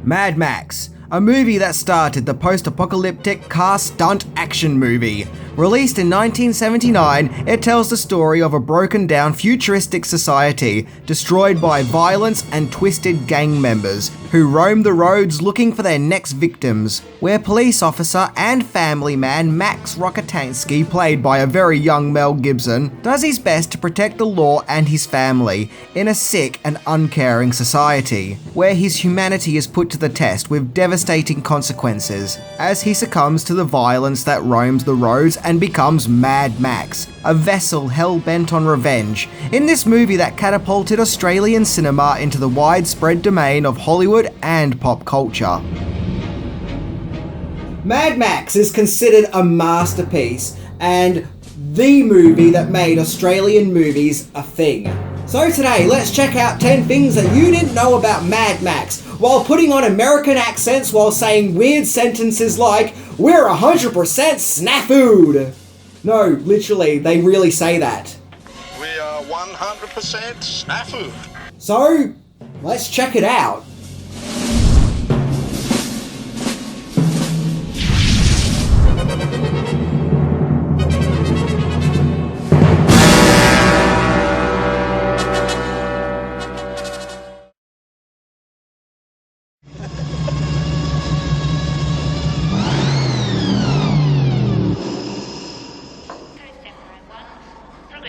MadMax, a movie that started the post-apocalyptic car stunt action movie. Released in 1979, it tells the story of a broken-down futuristic society destroyed by violence and twisted gang members who roam the roads looking for their next victims, where police officer and family man Max Rokitansky, played by a very young Mel Gibson, does his best to protect the law and his family in a sick and uncaring society, where his humanity is put to the test with devastating consequences as he succumbs to the violence that roams the roads and becomes Mad Max, a vessel hell-bent on revenge, in this movie that catapulted Australian cinema into the widespread domain of Hollywood and pop culture. Mad Max is considered a masterpiece and the movie that made Australian movies a thing. So today, let's check out 10 things that you didn't know about Mad Max, while putting on American accents while saying weird sentences like, "We're 100% snafu'd." No, literally, they really say that. We are 100% snafu. So, let's check it out.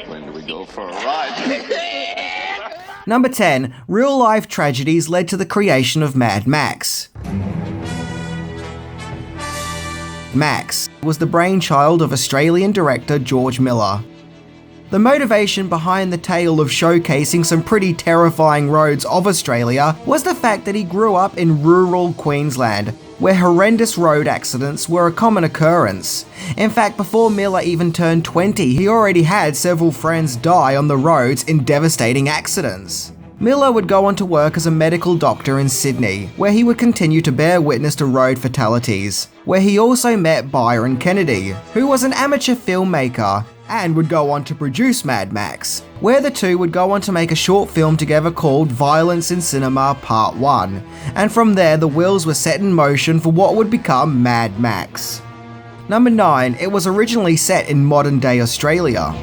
When do we go for a ride? Number 10. Real-life tragedies led to the creation of Mad Max. Max was the brainchild of Australian director George Miller. The motivation behind the tale of showcasing some pretty terrifying roads of Australia was the fact that he grew up in rural Queensland, where horrendous road accidents were a common occurrence. In fact, before Miller even turned 20, he already had several friends die on the roads in devastating accidents. Miller would go on to work as a medical doctor in Sydney, where he would continue to bear witness to road fatalities, where he also met Byron Kennedy, who was an amateur filmmaker, and would go on to produce Mad Max, where the two would go on to make a short film together called Violence in Cinema Part 1, and from there the wheels were set in motion for what would become Mad Max. Number 9. It was originally set in modern-day Australia.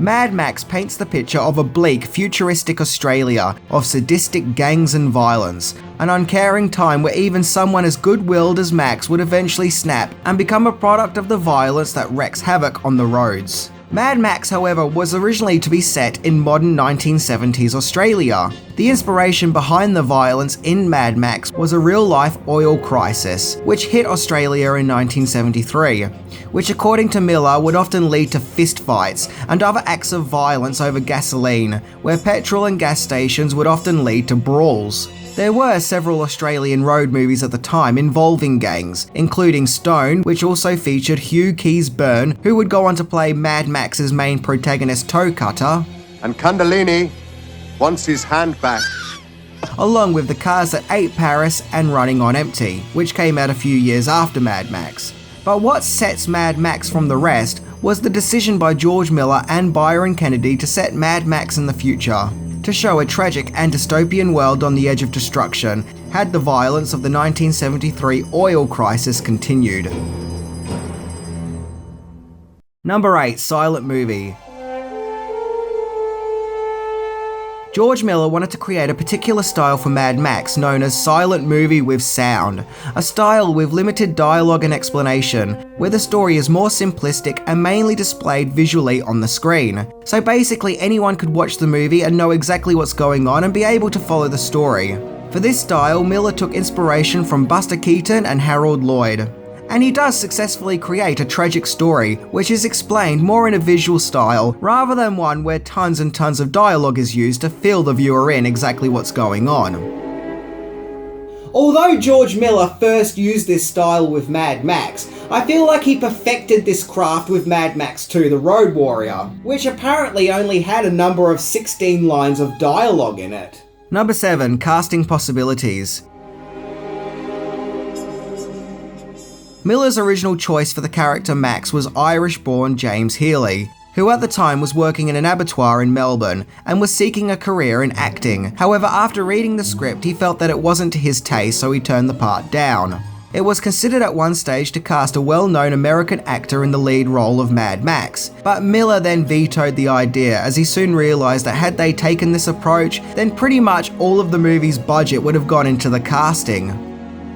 Mad Max paints the picture of a bleak, futuristic Australia of sadistic gangs and violence, an uncaring time where even someone as good-willed as Max would eventually snap and become a product of the violence that wreaks havoc on the roads. Mad Max, however, was originally to be set in modern 1970s Australia. The inspiration behind the violence in Mad Max was a real-life oil crisis, which hit Australia in 1973, which according to Miller would often lead to fistfights and other acts of violence over gasoline, where petrol and gas stations would often lead to brawls. There were several Australian road movies at the time involving gangs, including Stone, which also featured Hugh Keys-Byrne, who would go on to play Mad Max's main protagonist Toe Cutter, and Kundalini wants his hand back, along with The Cars That Ate Paris and Running on Empty, which came out a few years after Mad Max. But what sets Mad Max from the rest was the decision by George Miller and Byron Kennedy to set Mad Max in the future, to show a tragic and dystopian world on the edge of destruction had the violence of the 1973 oil crisis continued. Number 8. Silent movie. George Miller wanted to create a particular style for Mad Max known as silent movie with sound, a style with limited dialogue and explanation, where the story is more simplistic and mainly displayed visually on the screen. So basically anyone could watch the movie and know exactly what's going on and be able to follow the story. For this style, Miller took inspiration from Buster Keaton and Harold Lloyd. And he does successfully create a tragic story, which is explained more in a visual style, rather than one where tons and tons of dialogue is used to fill the viewer in exactly what's going on. Although George Miller first used this style with Mad Max, I feel like he perfected this craft with Mad Max 2: The Road Warrior, which apparently only had a number of 16 lines of dialogue in it. Number 7. Casting possibilities. Miller's original choice for the character Max was Irish-born James Healy, who at the time was working in an abattoir in Melbourne and was seeking a career in acting. However, after reading the script, he felt that it wasn't to his taste, so he turned the part down. It was considered at one stage to cast a well-known American actor in the lead role of MadMax, but Miller then vetoed the idea as he soon realised that had they taken this approach, then pretty much all of the movie's budget would have gone into the casting.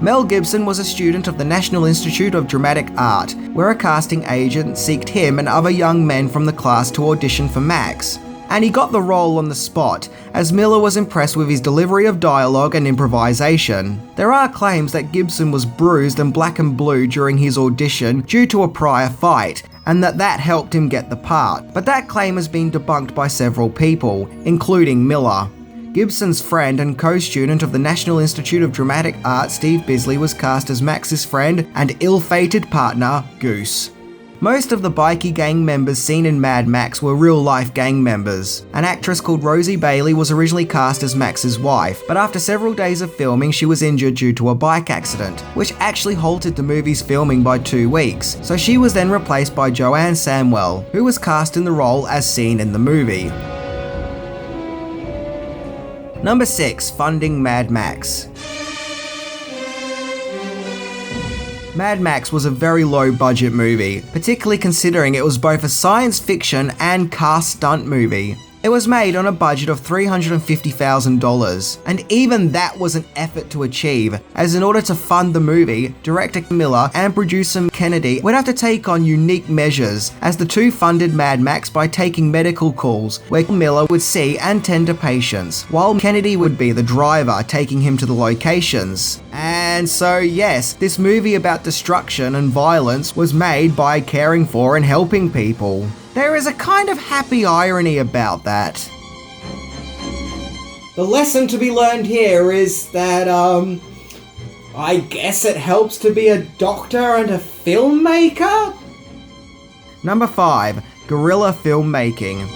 Mel Gibson was a student of the National Institute of Dramatic Art, where a casting agent sought him and other young men from the class to audition for Max. And he got the role on the spot, as Miller was impressed with his delivery of dialogue and improvisation. There are claims that Gibson was bruised and black and blue during his audition due to a prior fight, and that helped him get the part, but that claim has been debunked by several people, including Miller. Gibson's friend and co-student of the National Institute of Dramatic Art, Steve Bisley, was cast as Max's friend and ill-fated partner, Goose. Most of the bikie gang members seen in MadMax were real-life gang members. An actress called Rosie Bailey was originally cast as Max's wife, but after several days of filming she was injured due to a bike accident, which actually halted the movie's filming by 2 weeks, so she was then replaced by Joanne Samwell, who was cast in the role as seen in the movie. Number 6. Funding MadMax. MadMax was a very low-budget movie, particularly considering it was both a science fiction and car stunt movie. It was made on a budget of $350,000, and even that was an effort to achieve, as in order to fund the movie, director Miller and producer Kennedy would have to take on unique measures, as the two funded MadMax by taking medical calls, where Miller would see and tend to patients, while Kennedy would be the driver, taking him to the locations. And so yes, this movie about destruction and violence was made by caring for and helping people. There is a kind of happy irony about that. The lesson to be learned here is that, I guess it helps to be a doctor and a filmmaker? Number 5. Guerrilla Filmmaking.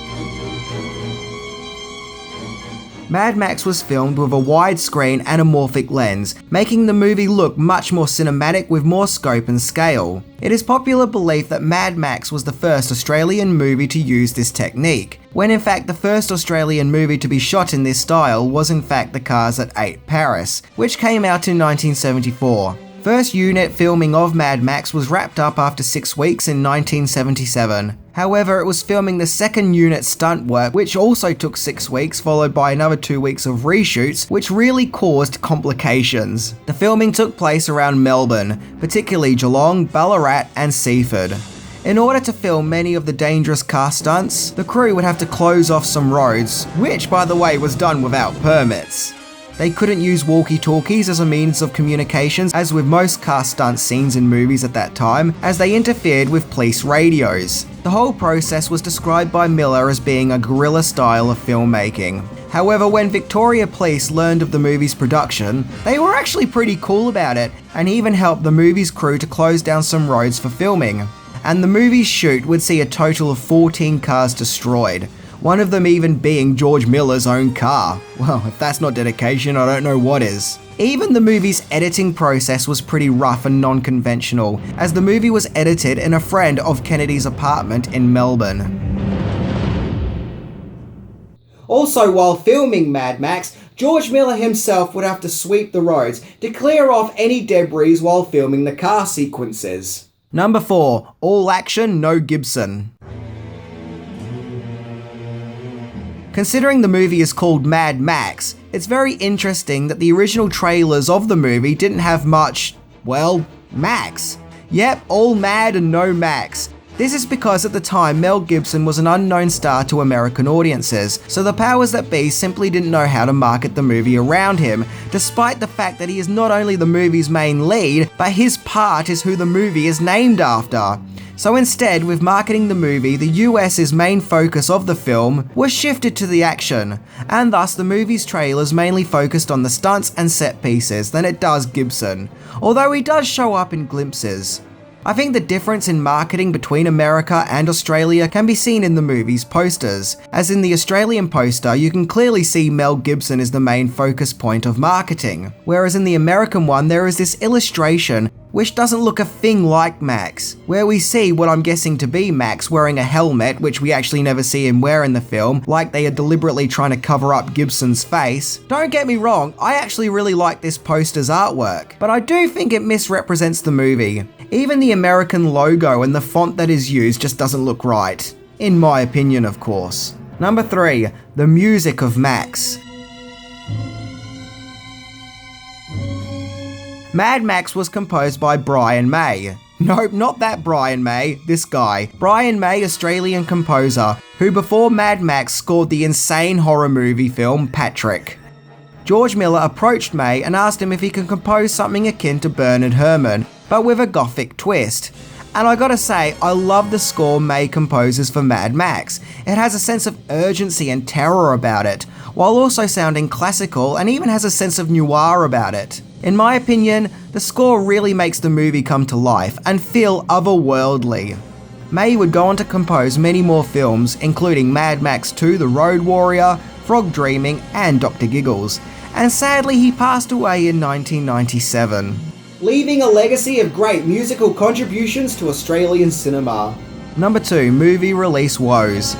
MadMax was filmed with a widescreen anamorphic lens, making the movie look much more cinematic with more scope and scale. It is popular belief that MadMax was the first Australian movie to use this technique, when in fact the first Australian movie to be shot in this style was in fact The Cars That Ate Paris, which came out in 1974. First unit filming of MadMax was wrapped up after 6 weeks in 1977. However, it was filming the second unit stunt work, which also took 6 weeks, followed by another 2 weeks of reshoots, which really caused complications. The filming took place around Melbourne, particularly Geelong, Ballarat and Seaford. In order to film many of the dangerous car stunts, the crew would have to close off some roads, which by the way was done without permits. They couldn't use walkie-talkies as a means of communications, as with most car stunt scenes in movies at that time, as they interfered with police radios. The whole process was described by Miller as being a guerrilla style of filmmaking. However, when Victoria Police learned of the movie's production, they were actually pretty cool about it, and even helped the movie's crew to close down some roads for filming. And the movie's shoot would see a total of 14 cars destroyed. One of them even being George Miller's own car. Well, if that's not dedication, I don't know what is. Even the movie's editing process was pretty rough and non-conventional, as the movie was edited in a friend of Kennedy's apartment in Melbourne. Also, while filming MadMax, George Miller himself would have to sweep the roads to clear off any debris while filming the car sequences. Number 4. All action, no Gibson. Considering the movie is called MadMax, it's very interesting that the original trailers of the movie didn't have much, well, Max. Yep, all mad and no Max. This is because at the time Mel Gibson was an unknown star to American audiences, so the powers that be simply didn't know how to market the movie around him, despite the fact that he is not only the movie's main lead, but his part is who the movie is named after. So instead, with marketing the movie, the US's main focus of the film was shifted to the action, and thus the movie's trailers mainly focused on the stunts and set pieces than it does Gibson, although he does show up in glimpses. I think the difference in marketing between America and Australia can be seen in the movie's posters, as in the Australian poster you can clearly see Mel Gibson is the main focus point of marketing, whereas in the American one there is this illustration which doesn't look a thing like Max, where we see what I'm guessing to be Max wearing a helmet, which we actually never see him wear in the film, like they are deliberately trying to cover up Gibson's face. Don't get me wrong, I actually really like this poster's artwork, but I do think it misrepresents the movie. Even the American logo and the font that is used just doesn't look right. In my opinion, of course. Number 3. The music of Max. Mad Max was composed by Brian May. Nope, not that Brian May, this guy. Brian May, Australian composer, who before Mad Max scored the insane horror movie film Patrick. George Miller approached May and asked him if he could compose something akin to Bernard Herrmann, but with a gothic twist. And I gotta say, I love the score May composes for Mad Max. It has a sense of urgency and terror about it, while also sounding classical and even has a sense of noir about it. In my opinion, the score really makes the movie come to life and feel otherworldly. May would go on to compose many more films, including Mad Max 2: The Road Warrior, Frog Dreaming, and Dr. Giggles, and sadly he passed away in 1997. Leaving a legacy of great musical contributions to Australian cinema. Number 2. Movie release woes.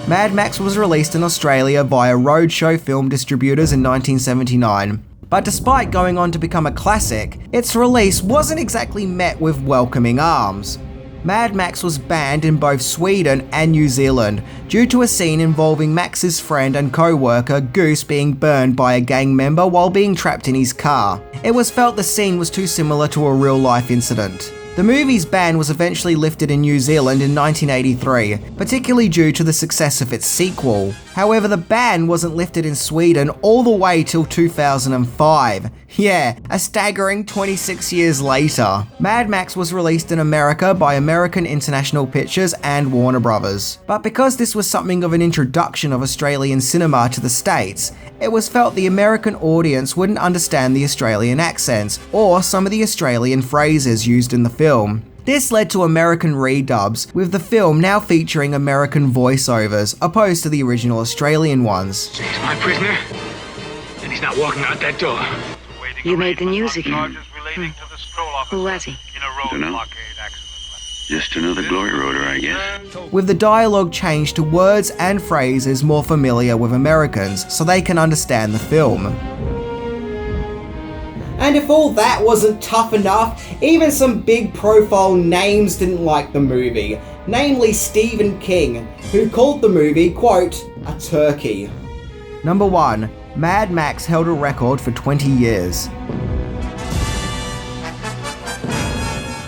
Mad Max was released in Australia via Roadshow Film Distributors in 1979. But despite going on to become a classic, its release wasn't exactly met with welcoming arms. Mad Max was banned in both Sweden and New Zealand due to a scene involving Max's friend and co-worker Goose being burned by a gang member while being trapped in his car. It was felt the scene was too similar to a real-life incident. The movie's ban was eventually lifted in New Zealand in 1983, particularly due to the success of its sequel. However, the ban wasn't lifted in Sweden all the way till 2005. Yeah, a staggering 26 years later. Mad Max was released in America by American International Pictures and Warner Brothers. But because this was something of an introduction of Australian cinema to the States, it was felt the American audience wouldn't understand the Australian accents or some of the Australian phrases used in the film. This led to American redubs, with the film now featuring American voiceovers, opposed to the original Australian ones. He's my prisoner, and he's not walking out that door. You made the news again. Who was he? Don't know. Just another glory roader, I guess. With the dialogue changed to words and phrases more familiar with Americans, so they can understand the film. And if all that wasn't tough enough, even some big profile names didn't like the movie, namely Stephen King, who called the movie, quote, a turkey. Number 1. Mad Max held a record for 20 years.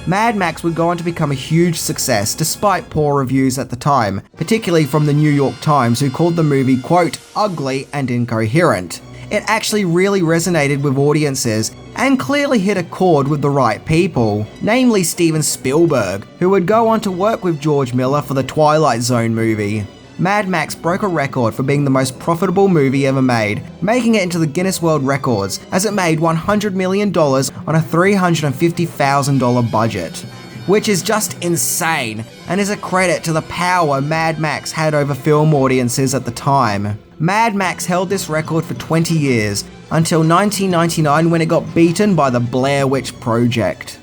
Mad Max would go on to become a huge success despite poor reviews at the time, particularly from the New York Times, who called the movie, quote, ugly and incoherent. It actually really resonated with audiences and clearly hit a chord with the right people, namely Steven Spielberg, who would go on to work with George Miller for the Twilight Zone movie. Mad Max broke a record for being the most profitable movie ever made, making it into the Guinness World Records, as it made $100 million on a $350,000 budget. Which is just insane, and is a credit to the power Mad Max had over film audiences at the time. Mad Max held this record for 20 years, until 1999 when it got beaten by the Blair Witch Project.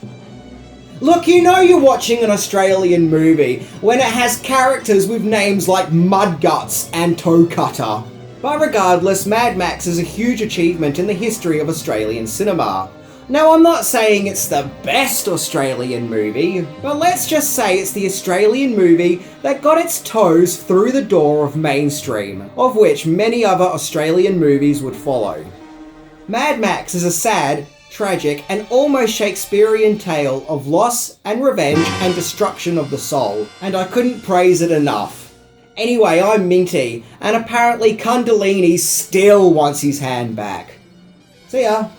Look, you know you're watching an Australian movie when it has characters with names like Mudguts and Toe Cutter. But regardless, Mad Max is a huge achievement in the history of Australian cinema. Now, I'm not saying it's the best Australian movie, but let's just say it's the Australian movie that got its toes through the door of mainstream, of which many other Australian movies would follow. Mad Max is a sad, tragic, and almost Shakespearean tale of loss and revenge and destruction of the soul, and I couldn't praise it enough. Anyway, I'm Minty, and apparently Kundalini still wants his hand back. See ya.